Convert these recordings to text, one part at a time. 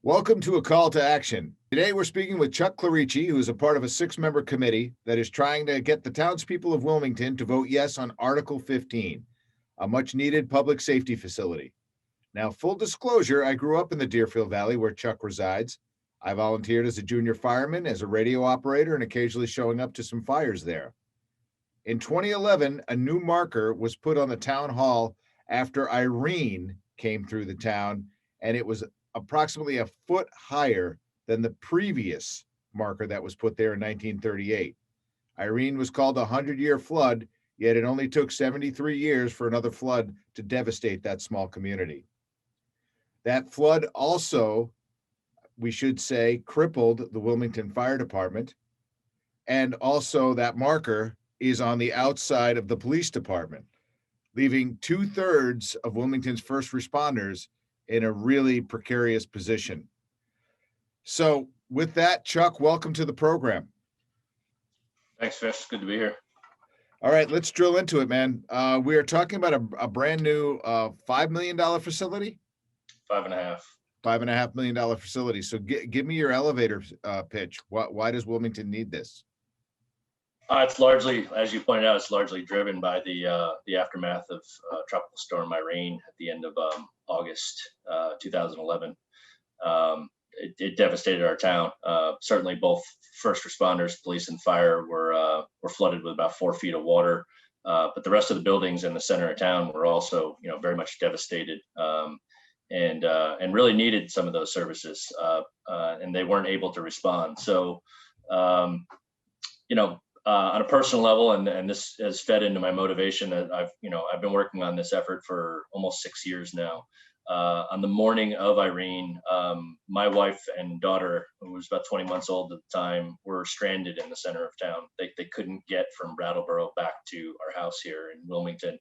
Welcome to A Call to Action. Today we're speaking with Chuck Clerici, who is a part of a 6-member committee that is trying to get the townspeople of Wilmington to vote yes on Article 15, a much-needed public safety facility. Now, full disclosure, I grew up in the Deerfield Valley where Chuck resides. I volunteered as a junior fireman, as a radio operator, and occasionally showing up to some fires there. In 2011, a new marker was put on the town hall after Irene came through the town, and it was approximately a foot higher than the previous marker that was put there in 1938. Irene was called a 100-year flood, yet it only took 73 years for another flood to devastate that small community. That flood also, we should say, crippled the Wilmington Fire Department, and also that marker is on the outside of the police department, leaving 2/3 of Wilmington's first responders in a really precarious position. So with that, Chuck, welcome to the program. Thanks, Fish. Good to be here. All right, let's drill into it, man. We are talking about a brand new $5 million facility? $5.5. $5.5 million facility. So give me your elevator pitch. Why does Wilmington need this? It's largely, as you pointed out, it's largely driven by the aftermath of Tropical Storm Irene at the end of August 2011. It devastated our town. Certainly, both first responders, police, and fire were flooded with about 4 feet of water. But the rest of the buildings in the center of town were also, very much devastated, and really needed some of those services, and they weren't able to respond. So, on a personal level, and this has fed into my motivation, that I've been working on this effort for almost 6 years now. On the morning of Irene, my wife and daughter, who was about 20 months old at the time, were stranded in the center of town. They couldn't get from Brattleboro back to our house here in Wilmington,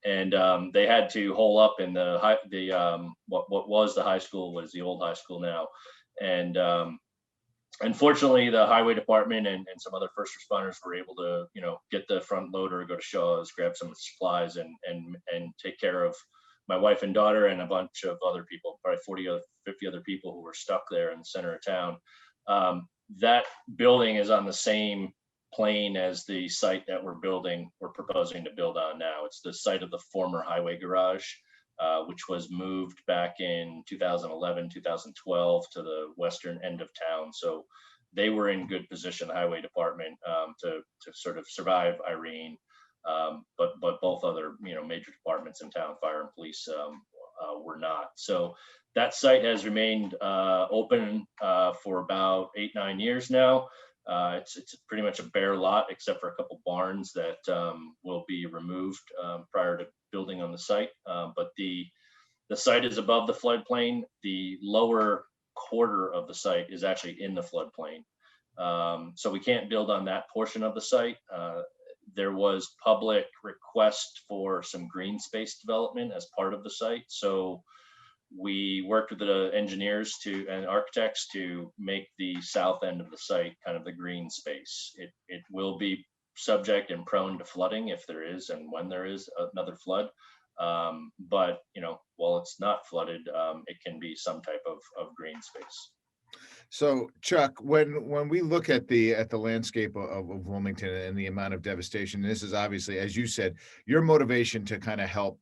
and they had to hole up in what was the high school, what is the old high school now, and unfortunately, the highway department and some other first responders were able to, get the front loader, go to Shaw's, grab some supplies, and take care of my wife and daughter and a bunch of other people, probably 40 or 50 other people who were stuck there in the center of town. That building is on the same plane as the site that we're proposing to build on now. It's the site of the former highway garage, which was moved back in 2011, 2012 to the western end of town. So they were in good position, the highway department, to sort of survive Irene. But both other, major departments in town, fire and police, were not. So that site has remained open for about 8-9 years now. It's pretty much a bare lot, except for a couple barns that will be removed prior to building on the site. But the site is above the floodplain. The lower quarter of the site is actually in the floodplain. So we can't build on that portion of the site. There was public request for some green space development as part of the site. So we worked with the engineers and architects to make the south end of the site kind of the green space. It will be subject and prone to flooding if there is and when there is another flood. But while it's not flooded, it can be some type of green space. So, Chuck, when we look at the landscape of Wilmington and the amount of devastation, this is obviously, as you said, your motivation to kind of help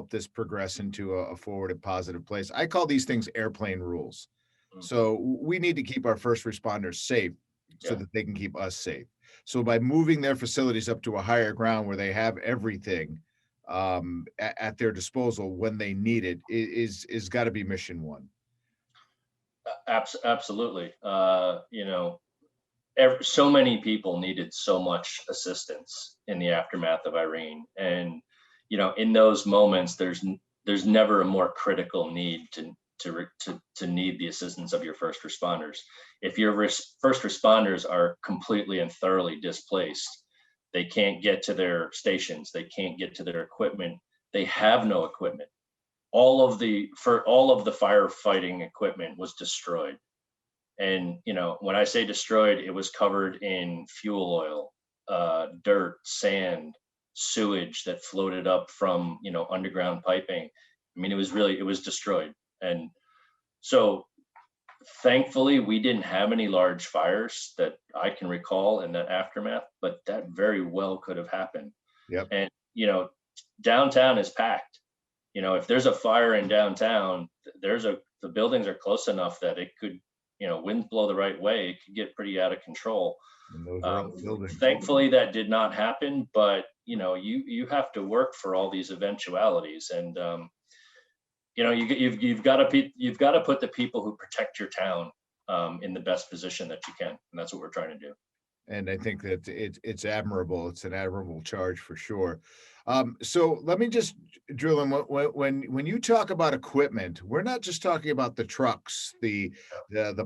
this progress into a forward and positive place. I call these things airplane rules. Mm-hmm. So we need to keep our first responders safe so that they can keep us safe. So by moving their facilities up to a higher ground where they have everything at their disposal when they need it is got to be mission one. Absolutely. So many people needed so much assistance in the aftermath of Irene, and in those moments, there's never a more critical need to need the assistance of your first responders. If your first responders are completely and thoroughly displaced, they can't get to their stations, they can't get to their equipment, they have no equipment. All of the firefighting equipment was destroyed. And, when I say destroyed, it was covered in fuel oil, dirt, sand, sewage that floated up from, underground piping. I mean, it was destroyed. And so Thankfully, we didn't have any large fires that I can recall in that aftermath, but that very well could have happened. Yep. And, downtown is packed. If there's a fire in downtown, the buildings are close enough that it could, wind blow the right way, it could get pretty out of control. And those are all buildings. Thankfully, that did not happen, but you have to work for all these eventualities, and you've got to put the people who protect your town in the best position that you can, and that's what we're trying to do. And I think that it's admirable. It's an admirable charge for sure. So let me just drill in. When you talk about equipment, we're not just talking about the trucks, the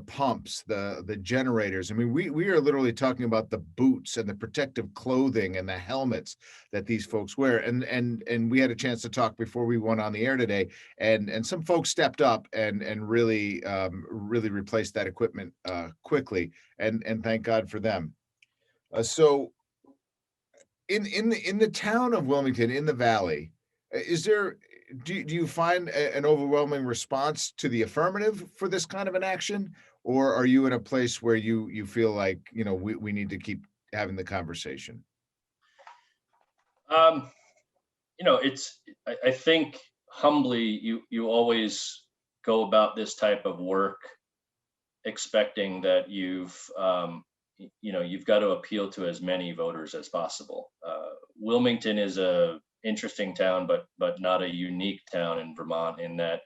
pumps, the generators. I mean, we are literally talking about the boots and the protective clothing and the helmets that these folks wear. And we had a chance to talk before we went on the air today, and some folks stepped up and really replaced that equipment quickly. And thank God for them. So in the town of Wilmington, in the valley, do you find an overwhelming response to the affirmative for this kind of an action, or are you in a place where you feel like we need to keep having the conversation? I think humbly you always go about this type of work expecting that you've got to appeal to as many voters as possible. Wilmington is a interesting town, but not a unique town in Vermont, in that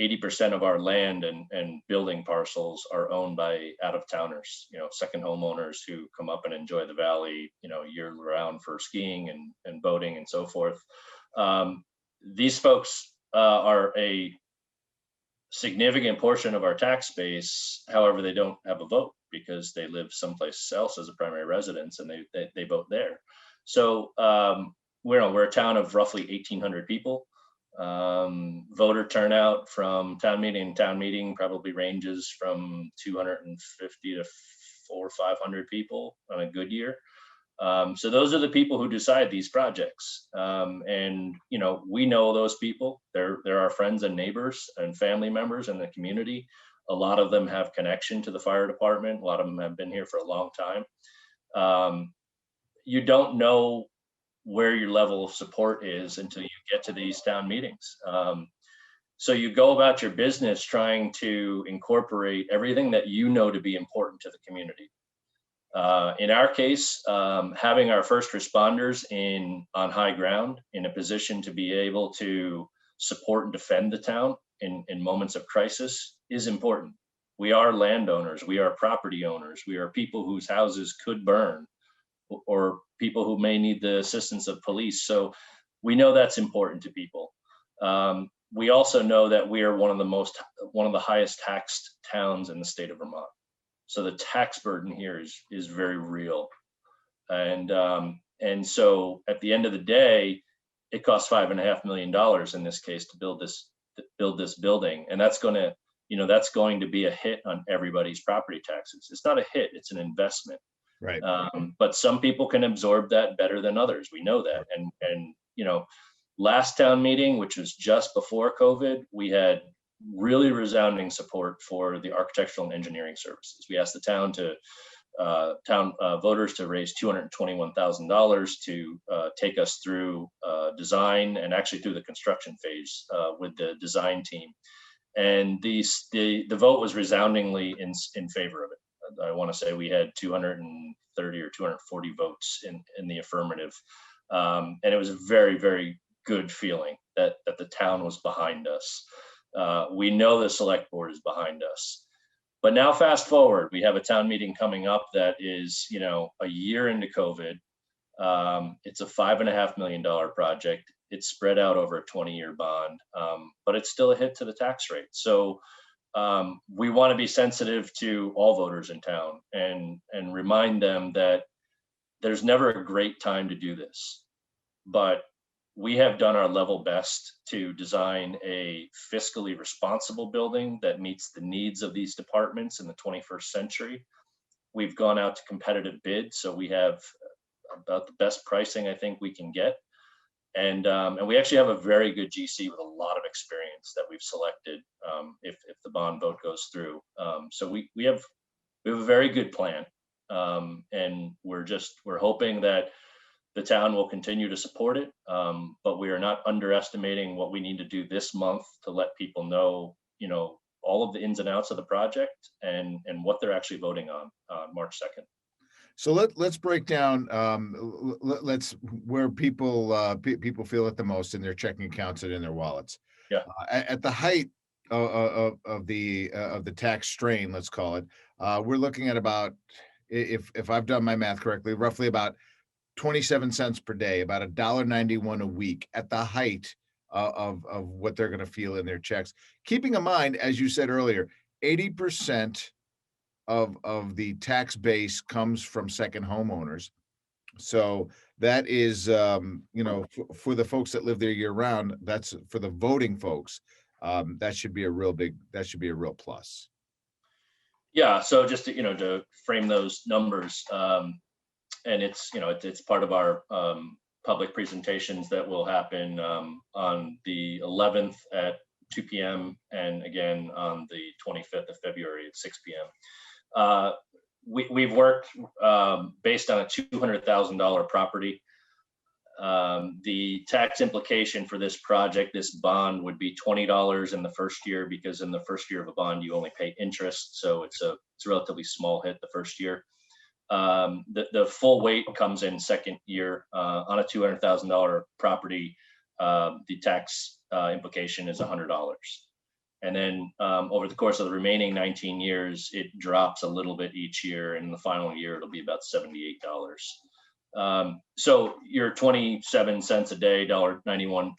80% of our land and building parcels are owned by out-of-towners, second homeowners who come up and enjoy the valley, year round for skiing and boating and so forth. These folks are a significant portion of our tax base. However, they don't have a vote because they live someplace else as a primary residence, and they vote there. So we're a town of roughly 1,800 people. Voter turnout from town meeting probably ranges from 250 to 400 or 500 people on a good year. So those are the people who decide these projects. And we know those people. They're our friends and neighbors and family members in the community. A lot of them have connection to the fire department. A lot of them have been here for a long time. You don't know where your level of support is until you get to these town meetings. So you go about your business trying to incorporate everything that you know to be important to the community. In our case, having our first responders on high ground in a position to be able to support and defend the town in moments of crisis is important. We are landowners, we are property owners, we are people whose houses could burn, or people who may need the assistance of police. So we know that's important to people. We also know that we are one of the highest taxed towns in the state of Vermont. So the tax burden here is very real. And so at the end of the day, it costs $5.5 million in this case to build this building. And that's going to be a hit on everybody's property taxes. It's not a hit, it's an investment. Right. But some people can absorb that better than others. We know that. And last town meeting, which was just before COVID, we had really resounding support for the architectural and engineering services. We asked the town voters to raise $221,000 to take us through design and actually through the construction phase with the design team. And the vote was resoundingly in favor of it. I want to say we had 230 or 240 votes in the affirmative. And it was a very, very good feeling that the town was behind us. We know the select board is behind us. But now fast forward, we have a town meeting coming up that is, a year into COVID. It's a $5.5 million project. It's spread out over a 20-year bond, but it's still a hit to the tax rate. So we want to be sensitive to all voters in town and remind them that there's never a great time to do this, but we have done our level best to design a fiscally responsible building that meets the needs of these departments in the 21st century. We've gone out to competitive bids, so we have about the best pricing I think we can get. And we actually have a very good GC with a lot of experience that we've selected if the bond vote goes through. So we have a very good plan, and we're hoping that the town will continue to support it, but we are not underestimating what we need to do this month to let people know, all of the ins and outs of the project and what they're actually voting on March 2nd. So let's break down let's where people feel it the most in their checking accounts and in their wallets. Yeah. At the height of the tax strain, let's call it, we're looking at about, if I've done my math correctly, roughly about 27 cents per day, about $1.91 a week at the height of what they're going to feel in their checks. Keeping in mind, as you said earlier, 80% of the tax base comes from second homeowners. So that is, for the folks that live there year round, that's for the voting folks. That should be a real plus. Yeah. So just to frame those numbers, and it's part of our public presentations that will happen on the 11th at 2 p.m. and again on the 25th of February at 6 p.m. We've worked based on a $200,000 property. The tax implication for this project, this bond, would be $20 in the first year, because in the first year of a bond you only pay interest, so it's a relatively small hit the first year. The full weight comes in second year. On a $200,000 property, the tax implication is $100. And then over the course of the remaining 19 years, it drops a little bit each year. And in the final year, it'll be about $78. So your 27 cents a day, $1.91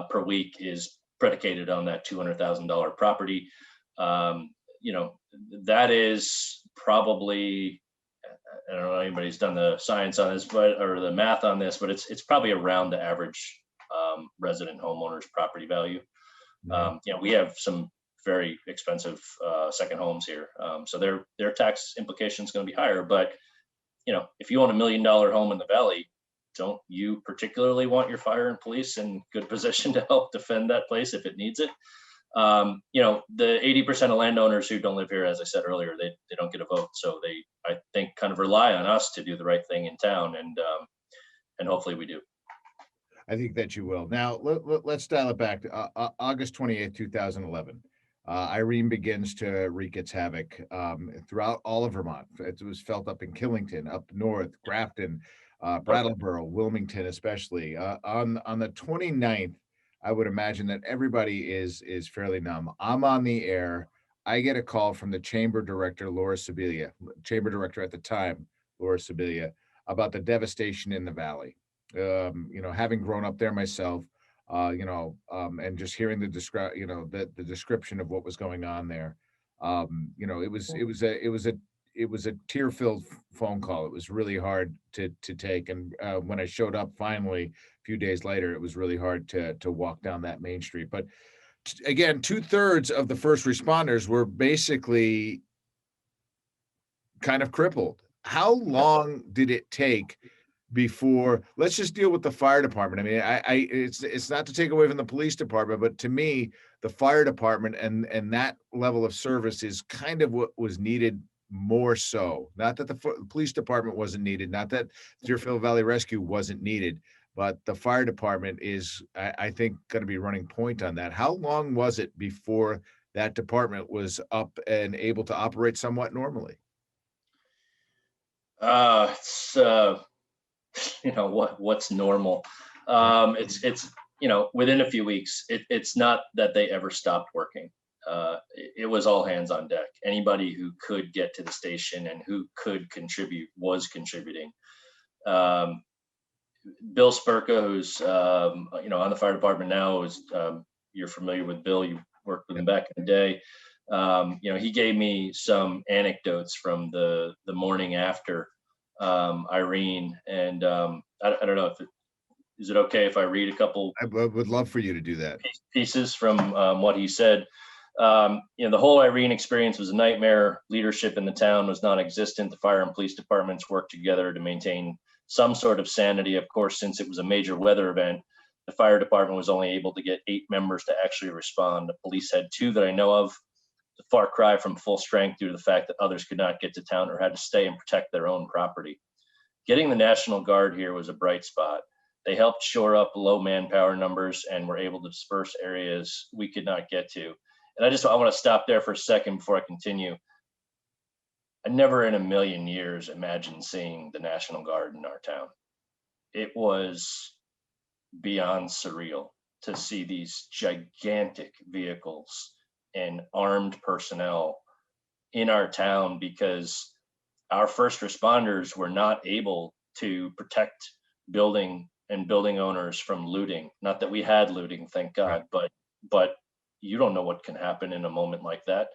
per week, is predicated on that $200,000 property. That is probably, I don't know if anybody's done the science on this, or the math on this, but it's probably around the average resident homeowner's property value. We have some very expensive second homes here, so their tax implication is going to be higher. But if you own $1 million home in the valley, don't you particularly want your fire and police in good position to help defend that place if it needs it? The 80% of landowners who don't live here, as I said earlier, they don't get a vote, so they, I think, kind of rely on us to do the right thing in town, and hopefully we do. I think that you will. Now, let's dial it back to August 28th, 2011. Irene begins to wreak its havoc throughout all of Vermont. It was felt up in Killington, up north, Grafton, Brattleboro, Wilmington, especially. On the 29th, I would imagine that everybody is fairly numb. I'm on the air. I get a call from the chamber director, chamber director at the time, Laura Sibilia, about the devastation in the valley. Having grown up there myself, and just hearing the description of what was going on there, it was a tear-filled phone call. It was really hard to take, and when I showed up finally a few days later, it was really hard to walk down that main street. But again, 2/3 of the first responders were basically kind of crippled. How long did it take before, let's just deal with the fire department? I mean, it's not to take away from the police department, but to me, the fire department and that level of service is kind of what was needed more so. Not that the police department wasn't needed, not that Deerfield Valley Rescue wasn't needed, but the fire department is, I think, going to be running point on that. How long was it before that department was up and able to operate somewhat normally? It's what's normal. It's within a few weeks. It's not that they ever stopped working. It was all hands on deck. Anybody who could get to the station and who could contribute was contributing. Bill Spurka, who's on the fire department now, is you're familiar with Bill. You worked with him back in the day. He gave me some anecdotes from the morning after Irene, and I don't know is it okay if I read a couple? I would love for you to do that. Pieces from what he said. The whole Irene experience was a nightmare. Leadership in the town was non-existent. The fire and police departments worked together to maintain some sort of sanity. Of course, since it was a major weather event, The fire department was only able to get 8 members to actually respond. The police had 2 that I know of. A far cry from full strength due to the fact that others could not get to town or had to stay and protect their own property. Getting the National Guard here was a bright spot. They helped shore up low manpower numbers and were able to disperse areas we could not get to. And I want to stop there for a second before I continue. I never in a million years imagined seeing the National Guard in our town. It was beyond surreal to see these gigantic vehicles and armed personnel in our town, because our first responders were not able to protect building owners from looting. Not that we had looting, thank God, but you don't know what can happen in a moment like that.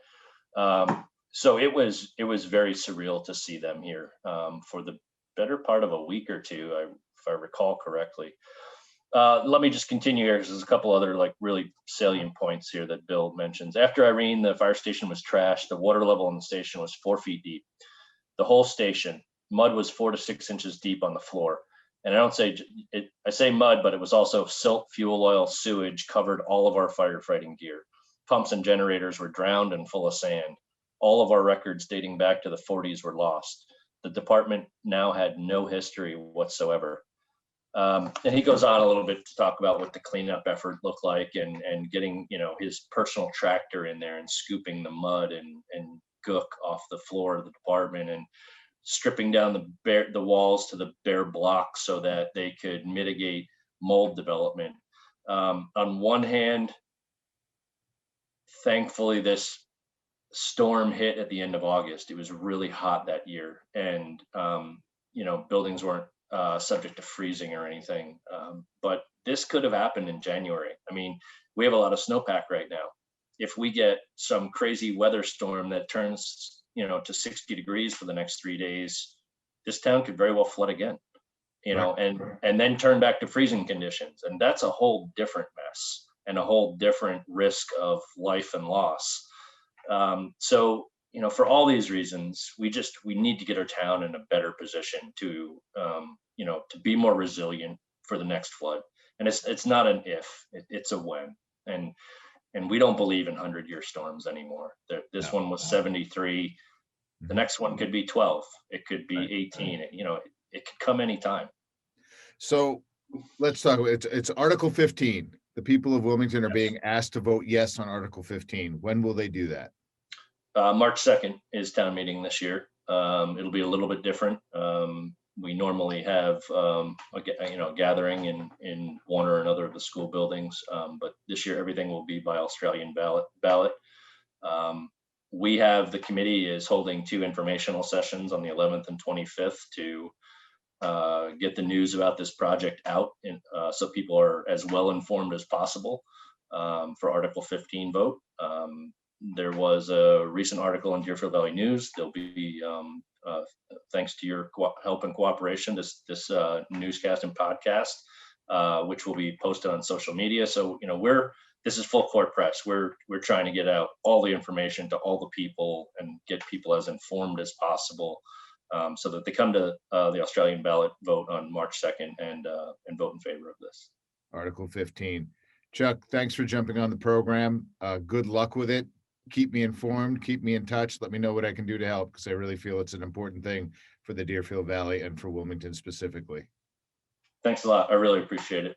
So it was very surreal to see them here for the better part of a week or two, if I recall correctly. Let me just continue here, because there's a couple other really salient points here that Bill mentions. After Irene, the fire station was trashed. The water level in the station was 4 feet deep. The whole station, mud was 4 to 6 inches deep on the floor. And I say mud, but it was also silt, fuel oil, sewage covered all of our firefighting gear. Pumps and generators were drowned and full of sand. All of our records dating back to the 40s were lost. The department now had no history whatsoever. And he goes on a little bit to talk about what the cleanup effort looked like, and getting his personal tractor in there and scooping the mud and gook off the floor of the department, and stripping down the walls to the bare blocks so that they could mitigate mold development. On one hand, thankfully this storm hit at the end of August. It was really hot that year, and buildings weren't subject to freezing or anything. But this could have happened in January. I mean, we have a lot of snowpack right now. If we get some crazy weather storm that turns, to 60 degrees for the next 3 days, this town could very well flood again, and then turn back to freezing conditions. And that's a whole different mess and a whole different risk of life and loss. So, for all these reasons, we need to get our town in a better position to be more resilient for the next flood. And it's not an if, it's a when. And we don't believe in 100-year storms anymore. This one was 73. The next one could be 12. It could be 18. It could come anytime. So let's talk about it's Article 15. The people of Wilmington are being asked to vote yes on Article 15. When will they do that? March 2nd is town meeting this year. It'll be a little bit different. We normally have a gathering in one or another of the school buildings, but this year everything will be by Australian ballot. The committee is holding 2 informational sessions on the 11th and 25th to get the news about this project out, so people are as well informed as possible for Article 15 vote. There was a recent article in Deerfield Valley News. There'll be, thanks to your help and cooperation, this newscast and podcast, which will be posted on social media. So, this is full court press. We're trying to get out all the information to all the people and get people as informed as possible, so that they come to the Australian ballot vote on March 2nd and vote in favor of this. Article 15. Chuck, thanks for jumping on the program. Good luck with it. Keep me informed, keep me in touch. Let me know what I can do to help, because I really feel it's an important thing for the Deerfield Valley and for Wilmington specifically. Thanks a lot. I really appreciate it.